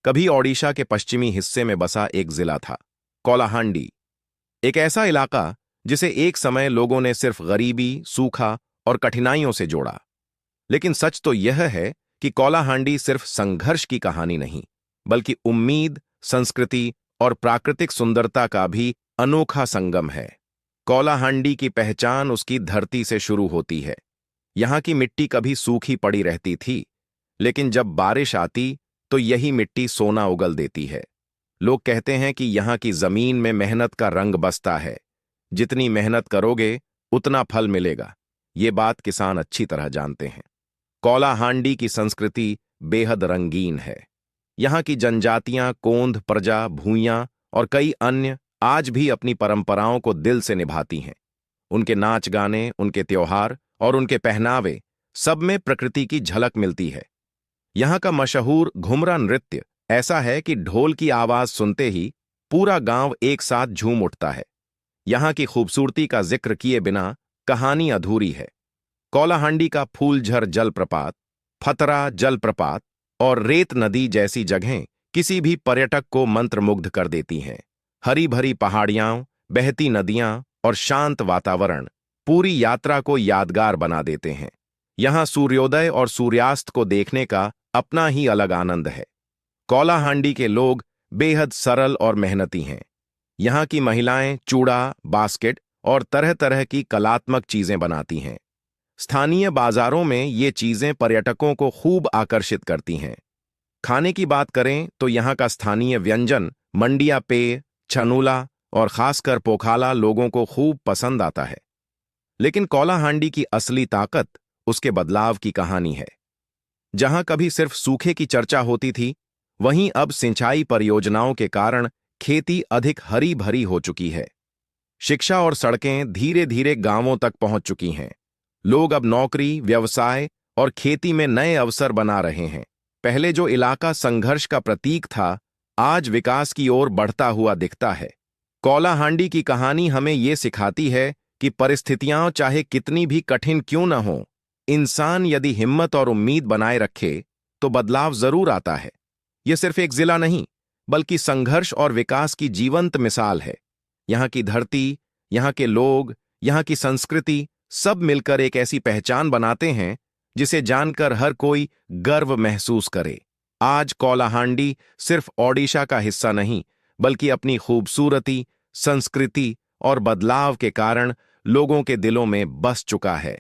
कभी ओडिशा के पश्चिमी हिस्से में बसा एक जिला था, कोलाहांडी। एक ऐसा इलाका जिसे एक समय लोगों ने सिर्फ गरीबी, सूखा और कठिनाइयों से जोड़ा। लेकिन सच तो यह है कि कोलाहांडी सिर्फ संघर्ष की कहानी नहीं, बल्कि उम्मीद, संस्कृति और प्राकृतिक सुंदरता का भी अनोखा संगम है। कोलाहांडी की पहचान उसकी धरती से शुरू होती है। यहाँ की मिट्टी कभी सूखी पड़ी रहती थी, लेकिन जब बारिश आती तो यही मिट्टी सोना उगल देती है। लोग कहते हैं कि यहाँ की जमीन में मेहनत का रंग बसता है। जितनी मेहनत करोगे उतना फल मिलेगा। ये बात किसान अच्छी तरह जानते हैं। कोलाहांडी की संस्कृति बेहद रंगीन है। यहाँ की जनजातियां कोंध, प्रजा, भूइयां और कई अन्य आज भी अपनी परंपराओं को दिल से निभाती हैं। उनके नाच गाने, उनके त्योहार और उनके पहनावे, सब में प्रकृति की झलक मिलती है। यहाँ का मशहूर घुमरा नृत्य ऐसा है कि ढोल की आवाज सुनते ही पूरा गांव एक साथ झूम उठता है। यहाँ की खूबसूरती का जिक्र किए बिना कहानी अधूरी है। कोलाहांडी का फूलझर जलप्रपात, फतरा जलप्रपात और रेत नदी जैसी जगहें किसी भी पर्यटक को मंत्रमुग्ध कर देती हैं। हरी भरी पहाड़ियां, बहती नदियां और शांत वातावरण पूरी यात्रा को यादगार बना देते हैं। यहाँ सूर्योदय और सूर्यास्त को देखने का अपना ही अलग आनंद है। कोलाहांडी के लोग बेहद सरल और मेहनती हैं। यहाँ की महिलाएं चूड़ा, बास्केट और तरह तरह की कलात्मक चीजें बनाती हैं। स्थानीय बाजारों में ये चीजें पर्यटकों को खूब आकर्षित करती हैं। खाने की बात करें तो यहाँ का स्थानीय व्यंजन मंडिया पेय, छनूला और खासकर पोखाला लोगों को खूब पसंद आता है। लेकिन कोलाहांडी की असली ताकत उसके बदलाव की कहानी है। जहां कभी सिर्फ सूखे की चर्चा होती थी, वहीं अब सिंचाई परियोजनाओं के कारण खेती अधिक हरी भरी हो चुकी है। शिक्षा और सड़कें धीरे धीरे गांवों तक पहुंच चुकी हैं। लोग अब नौकरी, व्यवसाय और खेती में नए अवसर बना रहे हैं। पहले जो इलाका संघर्ष का प्रतीक था, आज विकास की ओर बढ़ता हुआ दिखता है। कोलाहांडी की कहानी हमें ये सिखाती है कि परिस्थितियां चाहे कितनी भी कठिन क्यों न हो, इंसान यदि हिम्मत और उम्मीद बनाए रखे तो बदलाव जरूर आता है। यह सिर्फ एक जिला नहीं, बल्कि संघर्ष और विकास की जीवंत मिसाल है। यहाँ की धरती, यहाँ के लोग, यहाँ की संस्कृति सब मिलकर एक ऐसी पहचान बनाते हैं जिसे जानकर हर कोई गर्व महसूस करे। आज कोलाहांडी सिर्फ ओडिशा का हिस्सा नहीं, बल्कि अपनी खूबसूरती, संस्कृति और बदलाव के कारण लोगों के दिलों में बस चुका है।